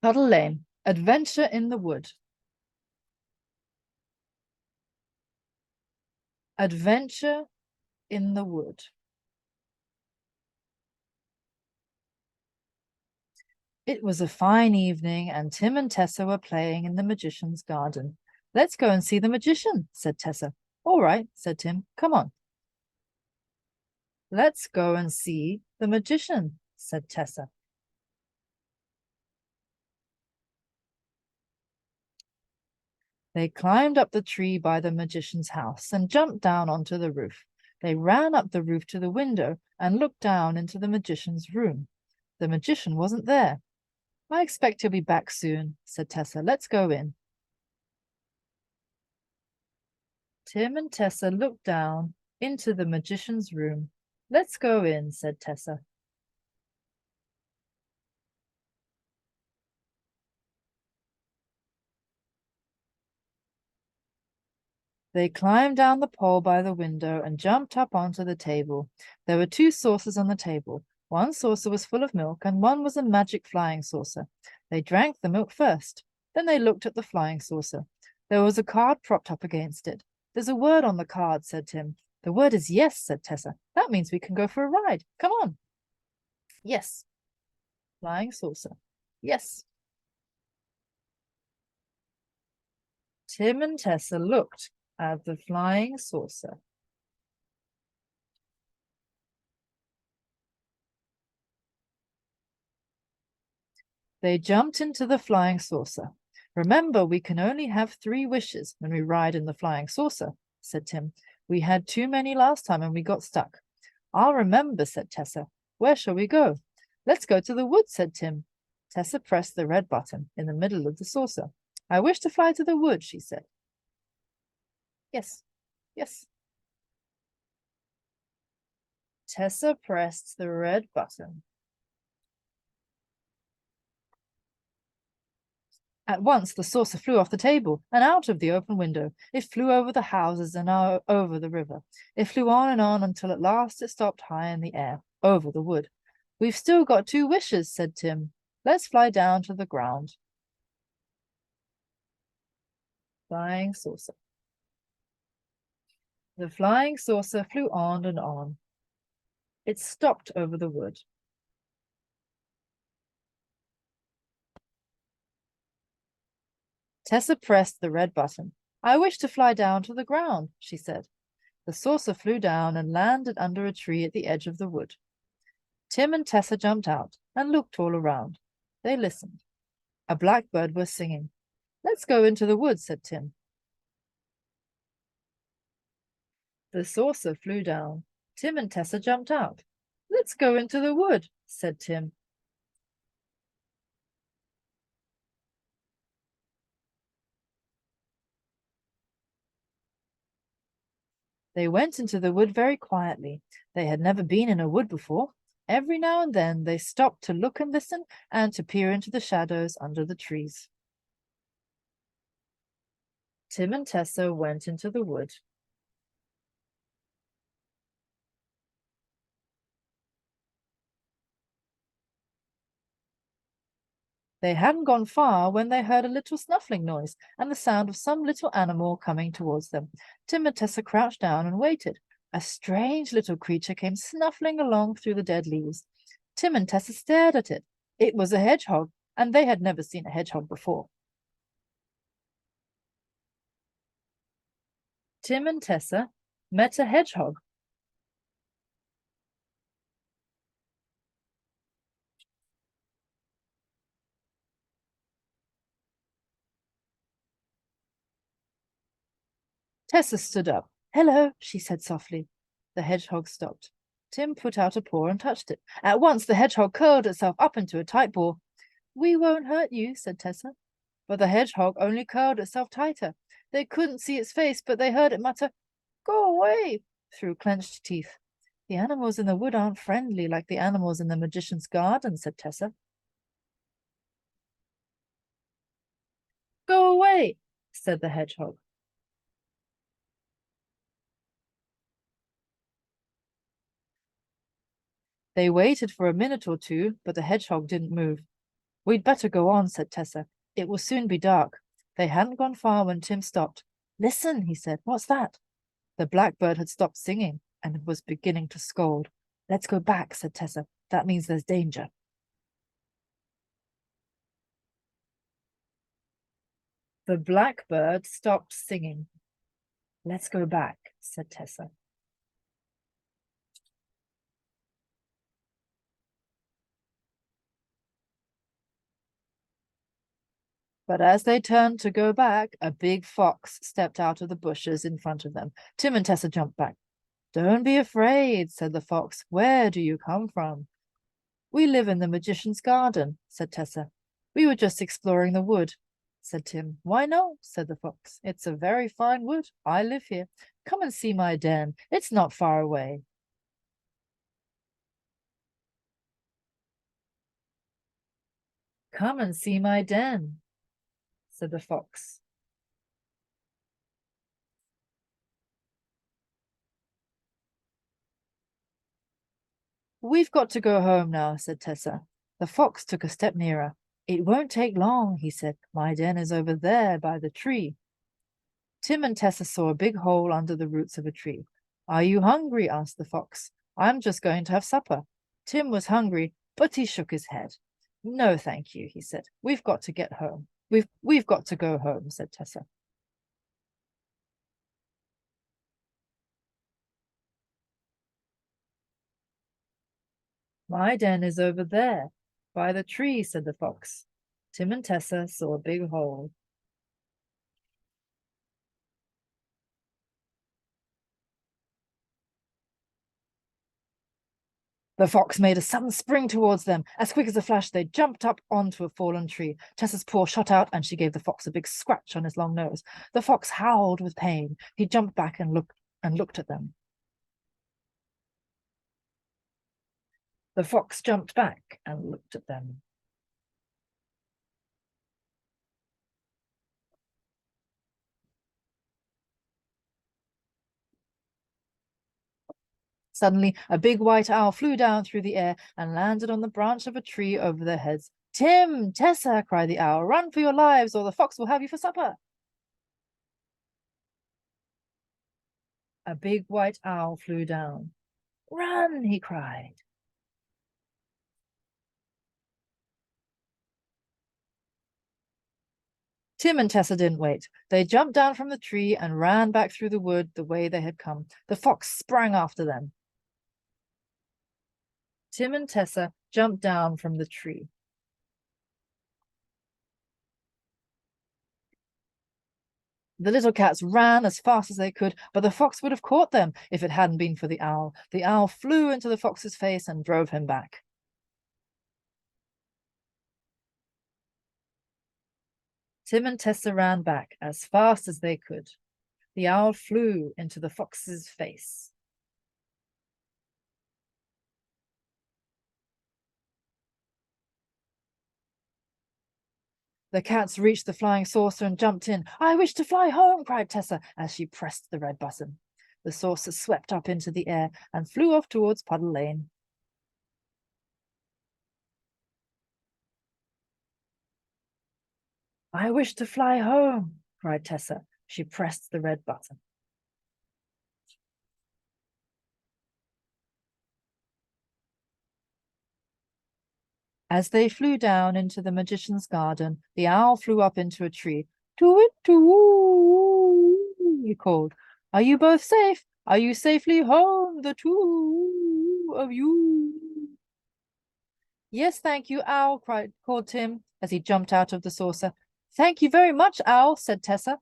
Puddle Lane, Adventure in the Wood. Adventure in the Wood. It was a fine evening, and Tim and Tessa were playing in the magician's garden. Let's go and see the magician, said Tessa. All right, said Tim. Come on. Let's go and see the magician, said Tessa. They climbed up the tree by the magician's house and jumped down onto the roof. They ran up the roof to the window and looked down into the magician's room. The magician wasn't there. I expect he'll be back soon, said Tessa. Let's go in. Tim and Tessa looked down into the magician's room. Let's go in, said Tessa. They climbed down the pole by the window and jumped up onto the table. There were two saucers on the table. One saucer was full of milk and one was a magic flying saucer. They drank the milk first. Then they looked at the flying saucer. There was a card propped up against it. There's a word on the card, said Tim. The word is yes, said Tessa. That means we can go for a ride. Come on. Yes. Flying saucer. Yes. Tim and Tessa looked at the flying saucer. They jumped into the flying saucer. Remember, we can only have 3 wishes when we ride in the flying saucer, said Tim. We had too many last time and we got stuck. I'll remember, said Tessa. Where shall we go? Let's go to the wood, said Tim. Tessa pressed the red button in the middle of the saucer. I wish to fly to the wood, she said. Yes, yes. Tessa pressed the red button. At once the saucer flew off the table and out of the open window. It flew over the houses and over the river. It flew on and on until at last it stopped high in the air, over the wood. We've still got 2 wishes, said Tim. Let's fly down to the ground. Flying saucer. The flying saucer flew on and on. It stopped over the wood. Tessa pressed the red button. I wish to fly down to the ground, she said. The saucer flew down and landed under a tree at the edge of the wood. Tim and Tessa jumped out and looked all around. They listened. A blackbird was singing. Let's go into the wood, said Tim. The saucer flew down. Tim and Tessa jumped out. Let's go into the wood, said Tim. They went into the wood very quietly. They had never been in a wood before. Every now and then they stopped to look and listen and to peer into the shadows under the trees. Tim and Tessa went into the wood. They hadn't gone far when they heard a little snuffling noise and the sound of some little animal coming towards them. Tim and Tessa crouched down and waited. A strange little creature came snuffling along through the dead leaves. Tim and Tessa stared at it. It was a hedgehog, and they had never seen a hedgehog before. Tim and Tessa met a hedgehog. Tessa stood up. Hello, she said softly. The hedgehog stopped. Tim put out a paw and touched it. At once the hedgehog curled itself up into a tight ball. We won't hurt you, said Tessa. But the hedgehog only curled itself tighter. They couldn't see its face, but they heard it mutter, Go away, through clenched teeth. The animals in the wood aren't friendly like the animals in the magician's garden, said Tessa. Go away, said the hedgehog. They waited for a minute or two, but the hedgehog didn't move. We'd better go on, said Tessa. It will soon be dark. They hadn't gone far when Tim stopped. Listen, he said. What's that? The blackbird had stopped singing and was beginning to scold. Let's go back, said Tessa. That means there's danger. The blackbird stopped singing. Let's go back, said Tessa. But as they turned to go back, a big fox stepped out of the bushes in front of them. Tim and Tessa jumped back. Don't be afraid, said the fox. Where do you come from? We live in the magician's garden, said Tessa. We were just exploring the wood, said Tim. Why no? Said the fox. It's a very fine wood. I live here. Come and see my den. It's not far away. Come and see my den, said the fox. We've got to go home now, said Tessa. The fox took a step nearer. It won't take long, he said. My den is over there by the tree. Tim and Tessa saw a big hole under the roots of a tree. Are you hungry? Asked the fox. I'm just going to have supper. Tim was hungry, but he shook his head. No, thank you, he said. We've got to get home. We've got to go home, said Tessa. My den is over there, by the tree, said the fox. Tim and Tessa saw a big hole. The fox made a sudden spring towards them. As quick as a flash, they jumped up onto a fallen tree. Tessa's paw shot out, and she gave the fox a big scratch on his long nose. The fox howled with pain. He jumped back and looked at them. The fox jumped back and looked at them. Suddenly, a big white owl flew down through the air and landed on the branch of a tree over their heads. Tim, Tessa, cried the owl, run for your lives or the fox will have you for supper. A big white owl flew down. Run, he cried. Tim and Tessa didn't wait. They jumped down from the tree and ran back through the wood the way they had come. The fox sprang after them. Tim and Tessa jumped down from the tree. The little cats ran as fast as they could, but the fox would have caught them if it hadn't been for the owl. The owl flew into the fox's face and drove him back. Tim and Tessa ran back as fast as they could. The owl flew into the fox's face. The cats reached the flying saucer and jumped in. I wish to fly home, cried Tessa as she pressed the red button. The saucer swept up into the air and flew off towards Puddle Lane. I wish to fly home, cried Tessa. She pressed the red button. As they flew down into the magician's garden, the owl flew up into a tree. To-it-to-oo, he called. Are you both safe? Are you safely home, the two of you? Yes, thank you, Owl, called Tim as he jumped out of the saucer. Thank you very much, Owl, said Tessa.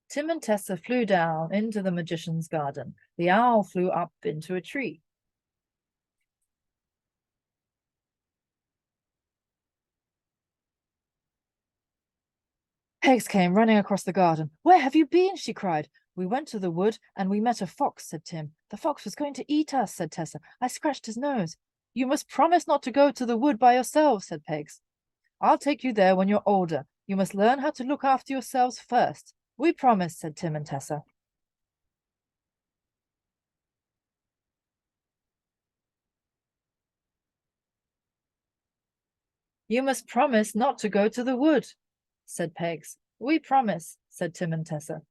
Tim and Tessa flew down into the magician's garden. The owl flew up into a tree. Pegs came running across the garden. Where have you been? She cried. We went to the wood and we met a fox, said Tim. The fox was going to eat us, said Tessa. I scratched his nose. You must promise not to go to the wood by yourselves, said Pegs. I'll take you there when you're older. You must learn how to look after yourselves first. We promise, said Tim and Tessa. You must promise not to go to the wood, said Pegs. We promise, said Tim and Tessa.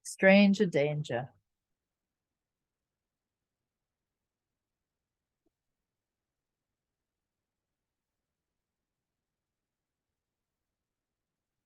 Stranger danger.